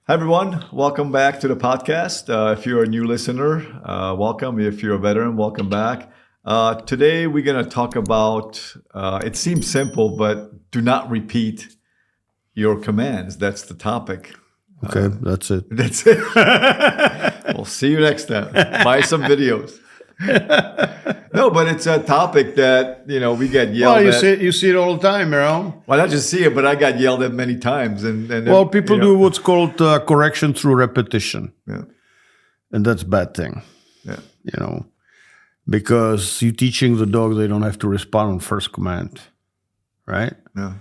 Hi, everyone. Welcome back to the podcast. If you're a new listener, welcome. If you're a veteran, welcome back. Today, we're going to talk about, it seems simple, but do not repeat your commands. That's the topic. Okay, that's it. That's it. We'll see you next time. Buy some videos. No, but it's a topic that, we get yelled Well, at. you see it all the time, Well, not just see it, but I got yelled at many times. And Well, people do what's called correction through repetition. Yeah. And that's a bad thing, Yeah. Because you're teaching the dog they don't have to respond on first command, right? Yeah.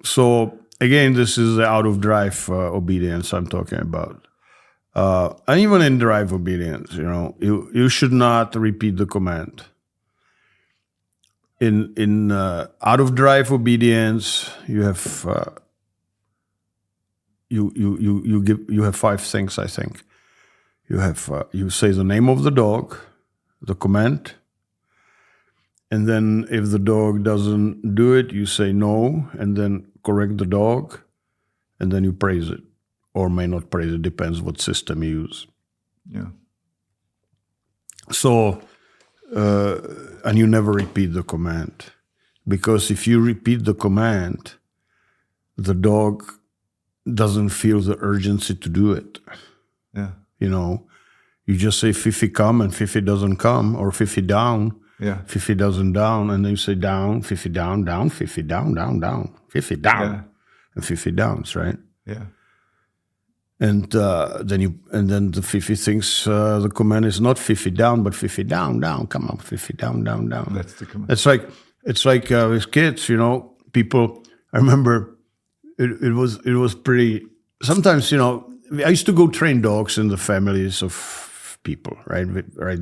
So again, this is the out of drive obedience I'm talking about. And even in drive obedience, you should not repeat the command. In out of drive obedience, you have you have five things. I think you have you say the name of the dog, the command, and then if the dog doesn't do it, you say no, and then correct the dog, and then you praise it. Or may not praise it, depends what system you use. Yeah. So, and you never repeat the command. Because if you repeat the command, the dog doesn't feel the urgency to do it. Yeah. You just say Fifi come and Fifi doesn't come, or Fifi down, Fifi doesn't down, and then you say down, Fifi down, down, Fifi down, down, down, Fifi down, and Fifi downs, right? Yeah. And then the Fifi thinks the command is not Fifi down, but Fifi down, down. Come on, Fifi down, down, down. That's the command. It's like with kids, people. I remember it was pretty. Sometimes, I used to go train dogs in the families of people, right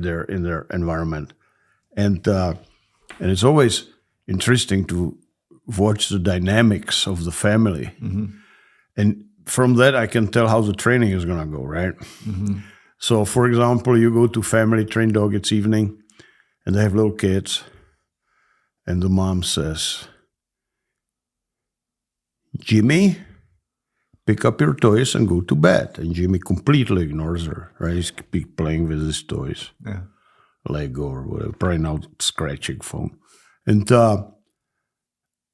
there in their environment, and it's always interesting to watch the dynamics of the family, and from that, I can tell how the training is going to go, right? Mm-hmm. So, for example, you go to family train dog, it's evening, and they have little kids, and the mom says, Jimmy, pick up your toys and go to bed. And Jimmy completely ignores her, right? He's playing with his toys, Lego or whatever, probably now scratching phone.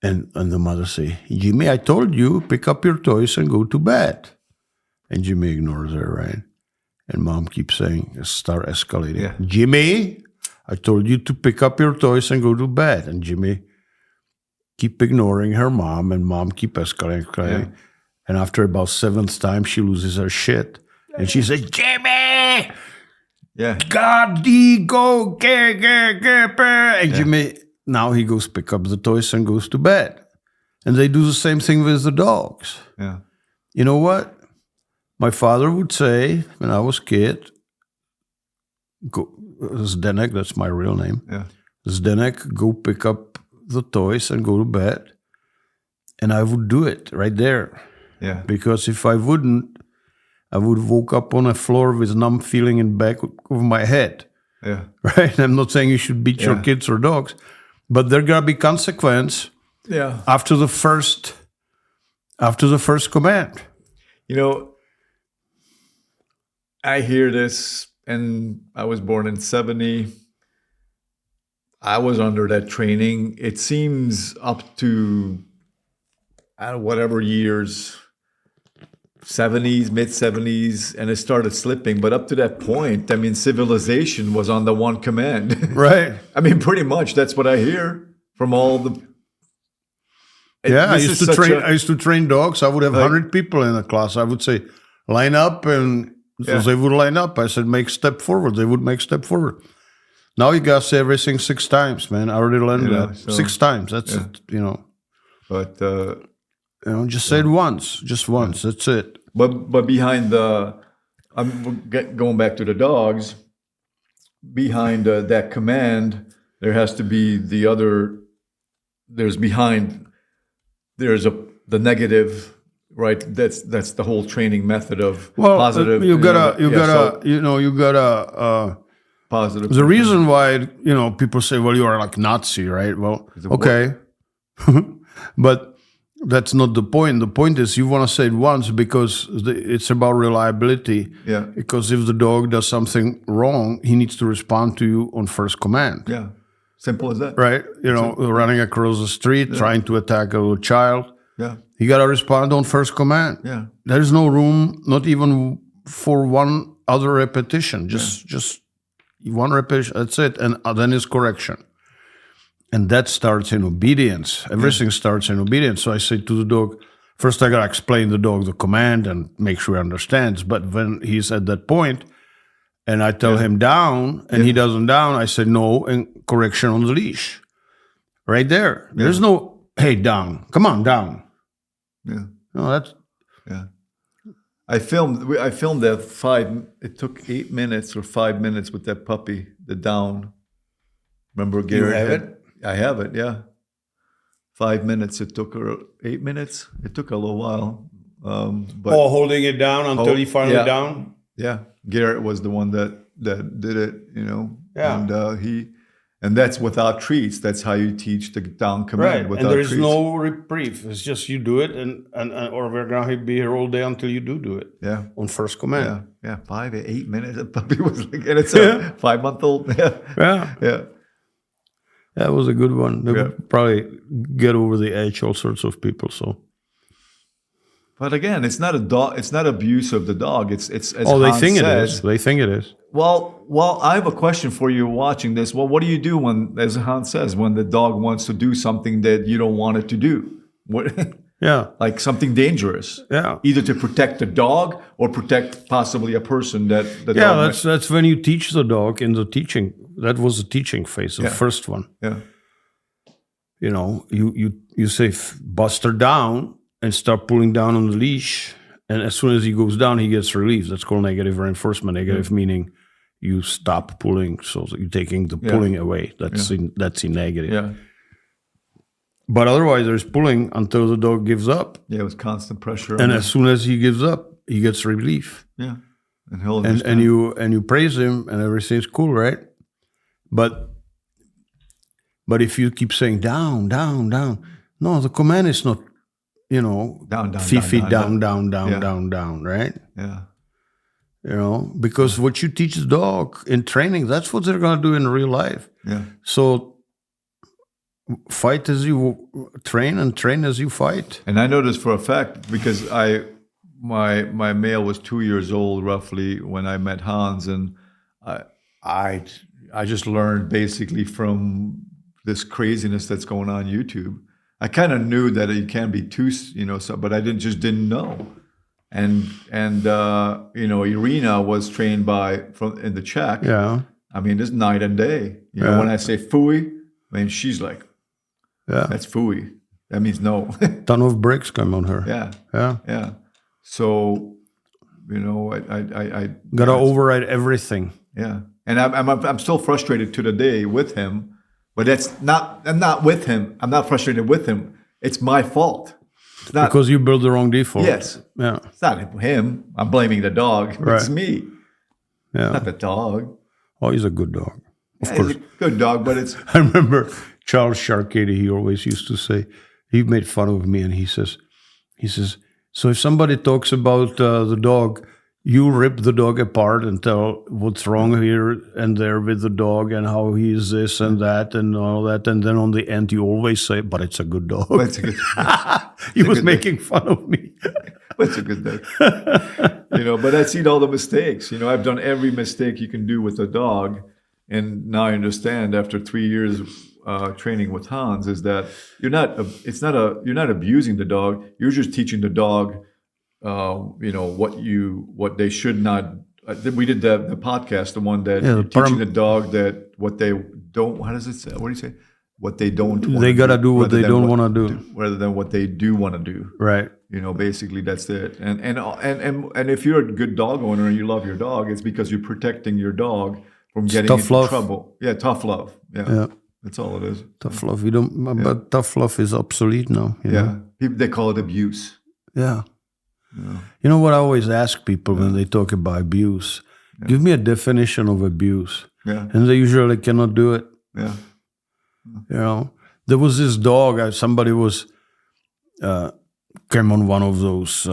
And the mother say, Jimmy, I told you, pick up your toys and go to bed. And Jimmy ignores her, right? And mom keeps saying, start escalating. Yeah. Jimmy, I told you to pick up your toys and go to bed. And Jimmy keep ignoring her mom, and mom keep escalating. Yeah. And after about seventh time, she loses her shit. And she says, Jimmy! Yeah. God, go, and Jimmy... Now he goes pick up the toys and goes to bed. And they do the same thing with the dogs. Yeah. You know what? My father would say, when I was a kid, Zdenek, that's my real name. Yeah. Zdenek, go pick up the toys and go to bed. And I would do it right there. Yeah. Because if I wouldn't, I would woke up on a floor with numb feeling in back of my head. Yeah. Right? I'm not saying you should beat your kids or dogs, but there gotta be consequence after the first command. I hear this, and I was born in 70. I was under that training. It seems up to whatever years, 70s, mid 70s, and it started slipping. But up to that point, civilization was on the one command. Right. Pretty much that's what I hear from all the. I used to train dogs. I would have 100 people in a class. I would say, line up, and so they would line up. I said, make step forward. They would make step forward. Now you gotta say everything 6 times, man. I already learned that 6 times. That's it. But just say it once, just once. That's it. But behind I'm going back to the dogs. Behind that command, there has to be the other. There's the negative, right? That's the whole training method of positive. You gotta positive. The reason why people say, well, you are like Nazi, right? Well, okay, but That's not the point. The point is you want to say it once because it's about reliability. Yeah. Because if the dog does something wrong, he needs to respond to you on first command. Yeah. Simple as that. Right? Running across the street, trying to attack a little child. Yeah. You got to respond on first command. Yeah. There is no room, not even for one other repetition. Just one repetition. That's it. And then it's correction. And that starts in obedience. Everything starts in obedience. So I say to the dog, first I got to explain the dog the command and make sure he understands. But when he's at that point and I tell him down and he doesn't down, I say no and correction on the leash. Right there. There's no, hey, down. Come on, down. Yeah. No, that's... Yeah. I filmed that it took 8 minutes or 5 minutes with that puppy, the down. Remember Garrett? You have it? I have it, yeah. 5 minutes. It took her 8 minutes. It took a little while. But holding it down until he finally down? Yeah. Garrett was the one that did it, Yeah. And that's without treats. That's how you teach the down command. Right. Without And there is treats. no reprieve. It's just you do it and or we're gonna be here all day until you do it. Yeah. On first command. Yeah. 5 to 8 minutes. The puppy was like, and it's a 5-month-old. Yeah. Yeah. Yeah. That was a good one. They would probably get over the edge, all sorts of people. So, but again, it's not a dog. It's not abuse of the dog. It's as they Hans think it says. is. They think it is. Well, I have a question for you watching this. Well, what do you do when, as Hans says, when the dog wants to do something that you don't want it to do? What? Yeah. Like something dangerous. Yeah. Either to protect the dog or protect possibly a person that the dog. Yeah, that's when you teach the dog in the teaching. That was the teaching phase, the first one. Yeah. You say Buster down and start pulling down on the leash, and as soon as he goes down, he gets relief. That's called negative reinforcement. Negative meaning you stop pulling, so you're taking the pulling away. That's in negative. Yeah. But otherwise, there's pulling until the dog gives up. Yeah, it was constant pressure. And as soon as he gives up, he gets relief. Yeah. And he'll and you praise him and everything's cool, right? But if you keep saying down, down, down, no, the command is not, down, 5 feet down, Yeah. down, right? Yeah. Because what you teach the dog in training, that's what they're going to do in real life. Yeah. So fight as you train and train as you fight. And I know this for a fact because my male was 2 years old roughly when I met Hans, and I just learned basically from this craziness that's going on YouTube. I kind of knew that it can be too, but I didn't know. And Irina was trained in the Czech. Yeah. I mean, this night and day. When I say fooey, I mean, she's like, that's fooey. That means no. Ton of bricks come on her. Yeah. So, I gotta override everything. Yeah, and I'm still frustrated to the day with him, but I'm not with him. I'm not frustrated with him. It's my fault. It's not because you built the wrong default. Yes. Yeah. It's not him. I'm blaming the dog. Right. It's me. Yeah. Not the dog. Oh, he's a good dog. Of course. He's a good dog, but it's. I remember Charles Sharkady, he always used to say, he made fun of me and he says, so if somebody talks about the dog, you rip the dog apart and tell what's wrong here and there with the dog and how he is this and that and all that. And then on the end, you always say, but it's a good dog. It's a good dog. He was making fun of me. But it's a good dog. But I've seen all the mistakes. I've done every mistake you can do with a dog. And now I understand after 3 years training with Hans is that you're not abusing the dog. You're just teaching the dog what they should not. We did the podcast, the one that teaching the dog that what they don't. How does it say? What do you say? What they don't. They gotta do what they don't want to do, rather than what they do want to do. Right. Basically that's it. And if you're a good dog owner and you love your dog, it's because you're protecting your dog from getting into trouble. Yeah, tough love. Yeah. That's all it is. Tough love. But tough love is obsolete now. They call it abuse. Yeah. You know what I always ask people when they talk about abuse? Give me a definition of abuse. Yeah. And they usually cannot do it. Yeah. There was this dog. Somebody was came on one of those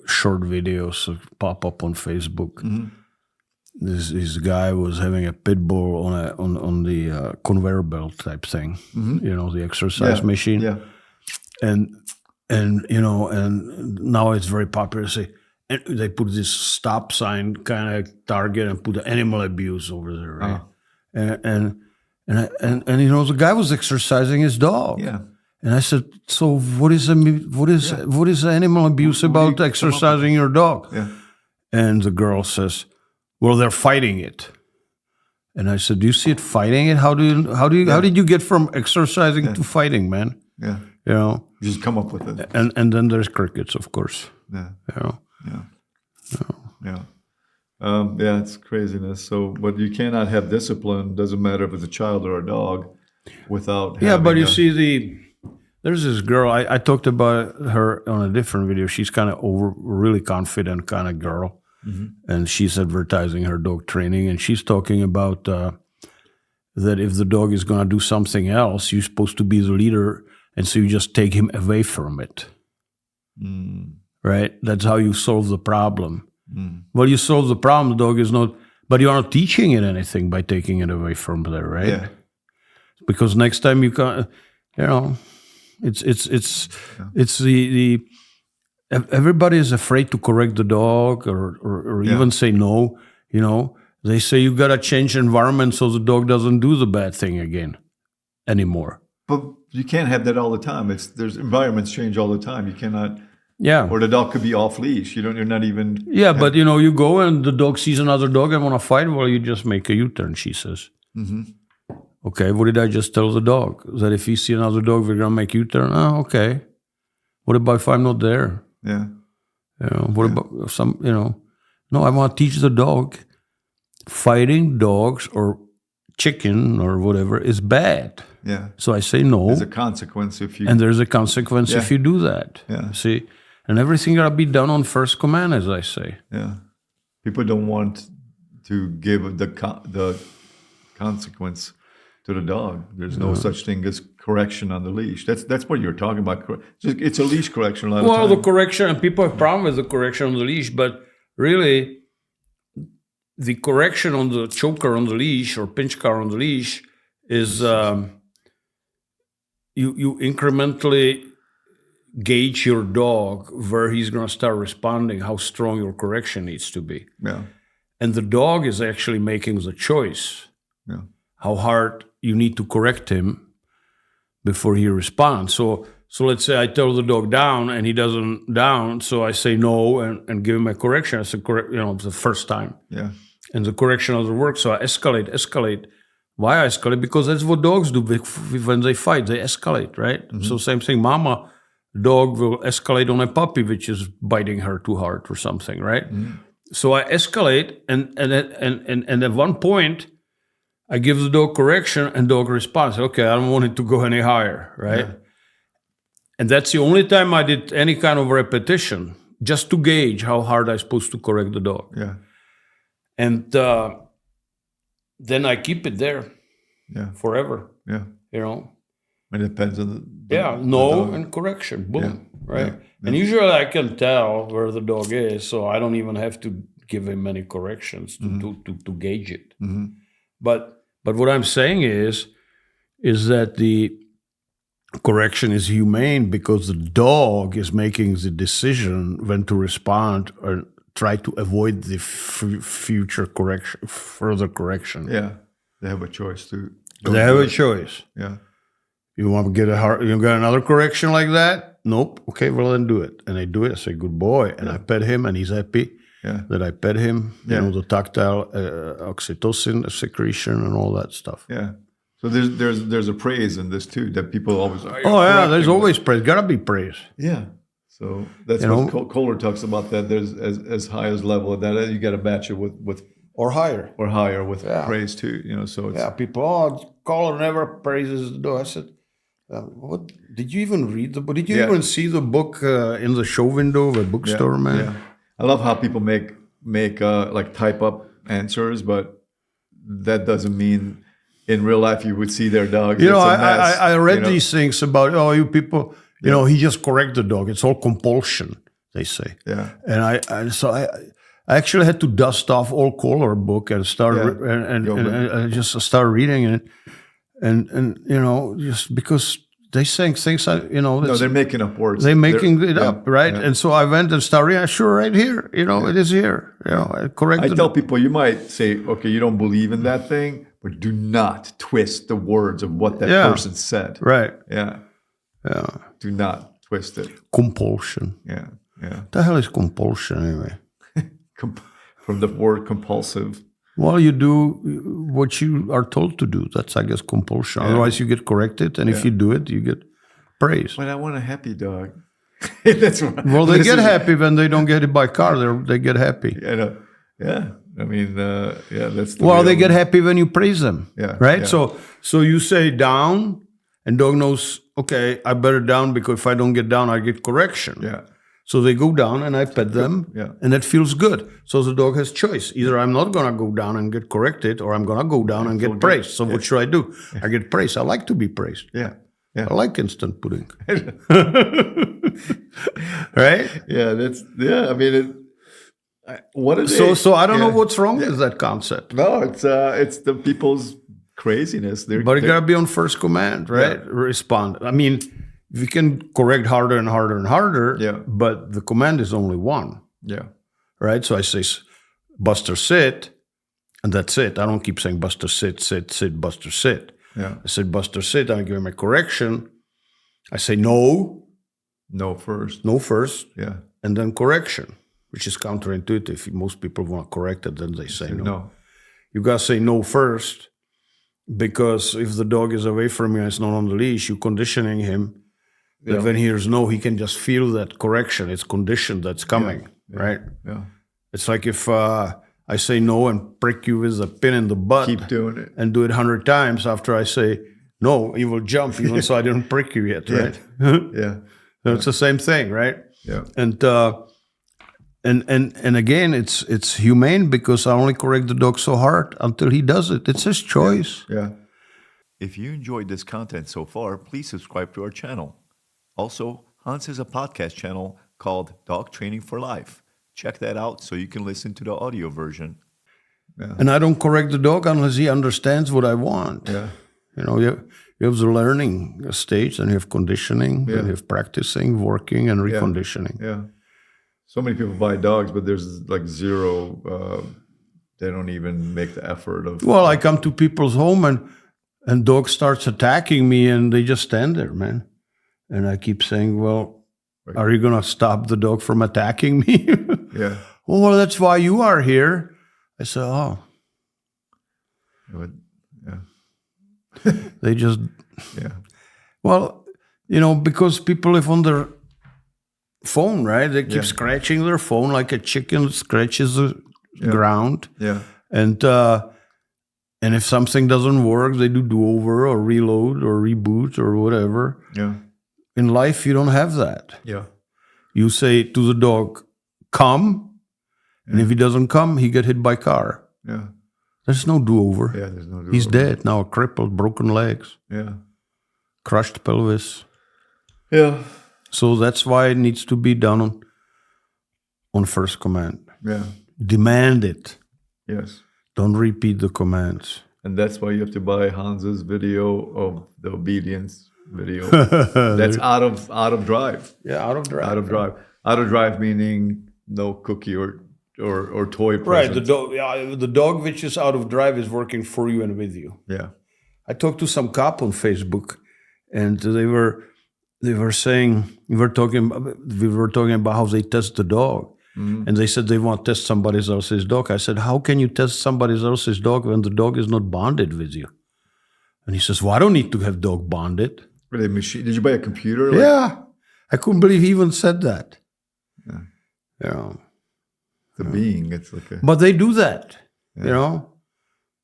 short videos that pop up on Facebook. This guy was having a pit bull on the conveyor belt type thing, the exercise machine, and now it's very popular. And they put this stop sign kind of target and put the animal abuse over there, right? And the guy was exercising his dog. Yeah. And I said, so what is animal abuse about exercising your dog? Yeah. And the girl says, well, they're fighting it. And I said, do you see it fighting it? How did you get from exercising to fighting, man? Yeah. You just come up with it. And then there's crickets, of course. Yeah. Yeah. It's craziness. So, but you cannot have discipline. Doesn't matter if it's a child or a dog, without. But you see there's this girl. I talked about her on a different video. She's kind of really confident kind of girl, and she's advertising her dog training, and she's talking about that if the dog is going to do something else, you're supposed to be the leader, and so you just take him away from it. Right? That's how you solve the problem. Well, you solve the problem. The dog is not, but you're not teaching it anything by taking it away from there, right? Yeah. Because next time you can't, it's the everybody is afraid to correct the dog or even say no. They say you gotta change the environment so the dog doesn't do the bad thing again anymore. But you can't have that all the time. There's environments change all the time. You cannot. Yeah. Or the dog could be off leash. You're not even. Yeah, but you go and the dog sees another dog and want to fight. Well, you just make a U-turn. She says. Okay, what did I just tell the dog? That if you see another dog, we're gonna make U-turn. Oh, okay. What about if I'm not there? Yeah. What about some? No, I want to teach the dog. Fighting dogs or chicken or whatever is bad. Yeah. So I say no. There's a consequence if you. And there's a consequence if you do that. Yeah. See, and everything gotta be done on first command, as I say. Yeah. People don't want to give the consequence to the dog. There's no such thing as correction on the leash. That's what you're talking about. It's a leash correction a lot of Well, time. the correction, and people have problem with the correction on the leash, but really, the correction on the choker on the leash or pinch car on the leash is you incrementally gauge your dog where he's going to start responding, how strong your correction needs to be. Yeah. And the dog is actually making the choice. Yeah. How hard you need to correct him before he responds. So let's say I tell the dog down and he doesn't down, so I say no and give him a correction. I say the first time. Yeah. And the correction doesn't work, so I escalate. Why I escalate? Because that's what dogs do when they fight. They escalate, right? So same thing. Mama dog will escalate on a puppy which is biting her too hard or something, right? So I escalate, and at one point, I give the dog correction, and dog responds. Okay, I don't want it to go any higher, right? Yeah. And that's the only time I did any kind of repetition, just to gauge how hard I'm supposed to correct the dog. Yeah. And then I keep it there. Yeah. Forever. Yeah. It depends on the no dog. And correction. Boom. Right. Yeah. And usually I can tell where the dog is, so I don't even have to give him any corrections to gauge it. But what I'm saying is that the correction is humane because the dog is making the decision when to respond or try to avoid the further correction. Yeah, they have a choice to. They have a choice. Yeah. You want to get you got another correction like that? Nope. Okay, well then do it. And they do it. I say, good boy. And I pet him, and he's happy that I pet him. Yeah. The tactile oxytocin secretion and all that stuff. Yeah. So there's a praise in this too that people always. There's always praise. Gotta be praise. Yeah. So that's what Kohler talks about. That there's as high as level of that you got to match it with or higher with praise too. So it's, people. Kohler never praises the dog. I said, what did you even read the book? Did you even see the book in the show window of a bookstore, man? Yeah. I love how people make like type up answers, but that doesn't mean in real life you would see their dog. I read these things about you people. You know, he just correct the dog. It's all compulsion, they say. Yeah. And I actually had to dust off all color book and start and I just start reading it, and you know, just because they saying things No, they're making up words. They're making it up, right? Yeah. And so I went and started. Yeah, sure, right here. You know, it is here. You know, I corrected. I tell people, you might say, okay, you don't believe in that thing, but do not twist the words of what that person said. Right. Yeah. Yeah. Do not twist it. Compulsion. Yeah. Yeah. The hell is compulsion anyway? From the word compulsive. Well, you do what you are told to do. That's, I guess, compulsion. Otherwise, you get corrected, and if you do it, you get praise. But I want a happy dog. That's right. Well, they get happy when they don't get hit by a car. They get happy. Yeah. I mean, that's the well, they get happy when you praise them. Yeah. Right? Yeah. So you say down, and dog knows, okay, I better down because if I don't get down, I get correction. Yeah. So they go down and I pet them, and it feels good. So the dog has choice. Either I'm not going to go down and get corrected, or I'm going to go down and get praised. So what should I do? I get praised. I like to be praised. Yeah. I like instant pudding. Right? Yeah. I mean, what is So I don't know what's wrong with that concept. No, it's the people's craziness. But it got to be on first command, right? Yeah. Respond. I mean, we can correct harder and harder and harder, but the command is only one. Yeah. Right? So I say, Buster, sit, and that's it. I don't keep saying, Buster, sit, Buster, sit. Yeah. I said, Buster, sit. I give him a correction. I say, no. No first. No first. Yeah. And then correction, which is counterintuitive. Most people want to correct it, then they say no. You got to say no first, because if the dog is away from you and it's not on the leash, you're conditioning him. That when he hears no, he can just feel that correction. It's conditioned that's coming, right? Yeah. It's like if I say no and prick you with a pin in the butt. Keep doing it. And do it 100 times after I say no, he will jump even so I didn't prick you yet, right? Yeah. So it's the same thing, right? Yeah. And again, it's humane because I only correct the dog so hard until he does it. It's his choice. Yeah. If you enjoyed this content so far, please subscribe to our channel. Also, Hans has a podcast channel called Dog Training for Life. Check that out so you can listen to the audio version. Yeah. And I don't correct the dog unless he understands what I want. Yeah. You know, you have the learning stage, and you have conditioning, and you have practicing, working, and reconditioning. Yeah. So many people buy dogs, but there's like zero, they don't even make the effort of... Well, I come to people's home and dog starts attacking me, and they just stand there, man. And I keep saying, well, are you going to stop the dog from attacking me? Yeah. Well, that's why you are here. I said, oh. Yeah. They just... Yeah. Well, you know, because people live on their phone, right? They keep scratching their phone like a chicken scratches the ground. Yeah. And if something doesn't work, they do over or reload or reboot or whatever. Yeah. In life, you don't have that. Yeah. You say to the dog, come, and if he doesn't come, he get hit by car. Yeah. There's no do-over. Yeah, there's no do-over. He's dead now, crippled, broken legs, Yeah. crushed pelvis. Yeah. So that's why it needs to be done on first command. Yeah. Demand it. Yes. Don't repeat the commands. And that's why you have to buy Hans's video of the obedience video. That's out of drive. Yeah, out of drive. Out of drive. Out of drive meaning no cookie or toy present. Right. The dog which is out of drive is working for you and with you. Yeah. I talked to some cop on Facebook, and they were saying we were talking about how they test the dog, and they said they want to test somebody else's dog. I said, how can you test somebody else's dog when the dog is not bonded with you? And he says, well, I don't need to have dog bonded. Really, machine? Did you buy a computer? Yeah, I couldn't believe he even said that. Yeah. You know, The being, it's like a... but they do that. You know,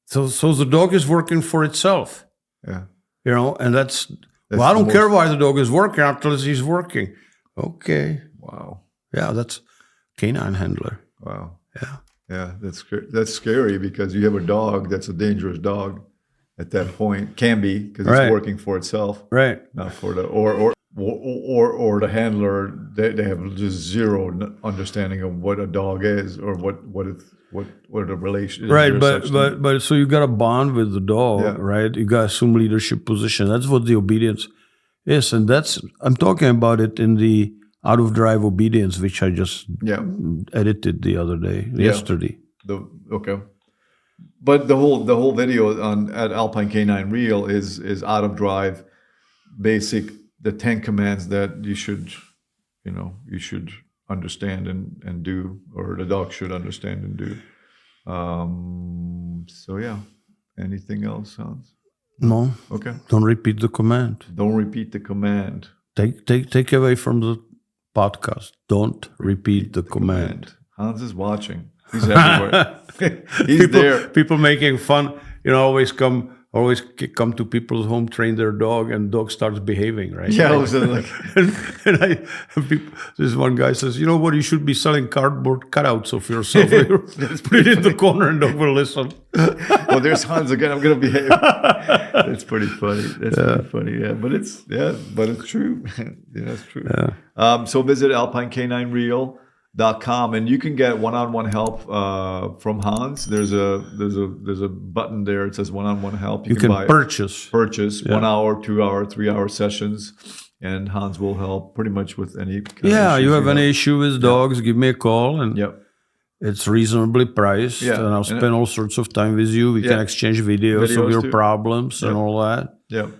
so the dog is working for itself. Yeah. You know, and that's well, I don't care why the dog is working until he's working. Okay. Wow. Yeah, that's canine handler. Wow. Yeah. Yeah, that's scary because you have a dog that's a dangerous dog at that point. Can be because it's working for itself. Right. Not for the or or the handler, they have just zero understanding of what a dog is or what the relation is. Right, there but such but thing? but so you got to bond with the dog, Yeah. right? You got to assume leadership position. That's what the obedience is, and that's I'm talking about it in the out of drive obedience, which I just Yeah. edited the other day, yesterday. Okay. But the whole video on at Alpine Canine Reel is out of drive, basic, the 10 commands that you should understand and do, or the dog should understand and do. So yeah. Anything else, Hans? No, Okay. don't repeat the command. Don't repeat the command. Take away from the podcast. Don't repeat the command. Hans is watching. He's everywhere. He's there. People making fun, always come to people's home, train their dog, and dog starts behaving, right? Yeah, I was like, this one guy says, you know what, you should be selling cardboard cutouts of yourself. Put it in the corner and dog will listen. well, there's Hans again. I'm gonna behave. That's pretty funny. Pretty funny. Yeah, but it's true. Yeah, it's true. Yeah. So visit alpinecaninereel.com and you can get one-on-one help from Hans. There's a button there. It says one-on-one help. You can purchase 1 hour, 2 hour, 3 hour sessions, and Hans will help pretty much with any kind of issues you have any issue with dogs, give me a call, and Yep. it's reasonably priced, Yeah. and I'll spend all sorts of time with you. We can exchange videos of your too. problems and all that. Yep.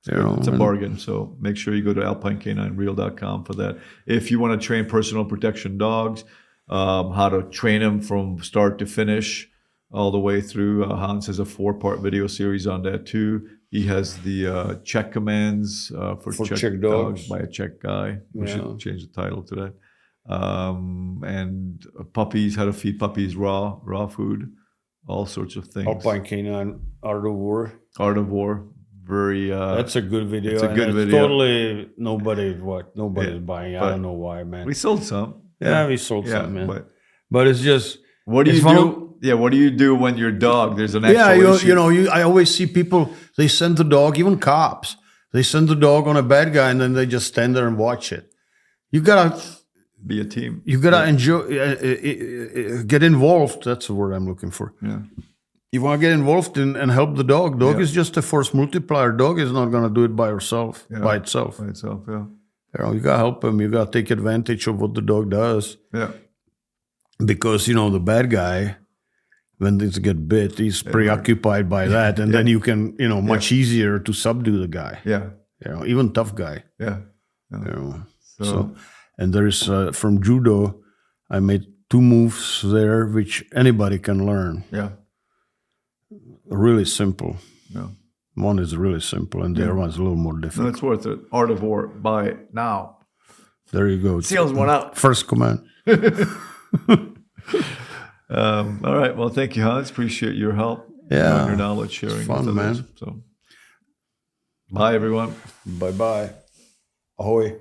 You It's a know, bargain. So make sure you go to alpinecaninereel.com for that. If you want to train personal protection dogs, how to train them from start to finish all the way through, Hans has a 4-part video series on that too. He has the check commands for check dogs by a Czech guy. We should change the title to that. And puppies, how to feed puppies raw food, all sorts of things. Alpine Canine Art of War. Art of War. Very. That's a good video. It's a good video. Totally nobody's buying. I don't know why, man. We sold some. Yeah, we sold some, man. But it's just. What do you do? Yeah, what do you do when your dog? There's an actual issue. I always see people. They send the dog, even cops. They send the dog on a bad guy, and then they just stand there and watch it. You gotta be a team. You gotta enjoy, get involved. That's the word I'm looking for. Yeah. You want to get involved and help the dog. Dog is just a force multiplier. Dog is not going to do it by itself. Yeah. By itself, yeah. You got to help him. You got to take advantage of what the dog does. Yeah. Because, the bad guy, when things get bit, he's preoccupied by that. And then you can, much easier to subdue the guy. Yeah. Even tough guy. Yeah. So, and there's, from judo, I made 2 moves there, which anybody can learn. Yeah. Really simple. Yeah. One is really simple, and the other one's a little more difficult. No, it's worth it. Art of War. Buy it now. There you go. Sales went out. First command. All right. Well, thank you, Hans. Appreciate your help. Yeah. And your knowledge sharing. It's fun, with others. man. So, bye, everyone. Bye-bye. Ahoy.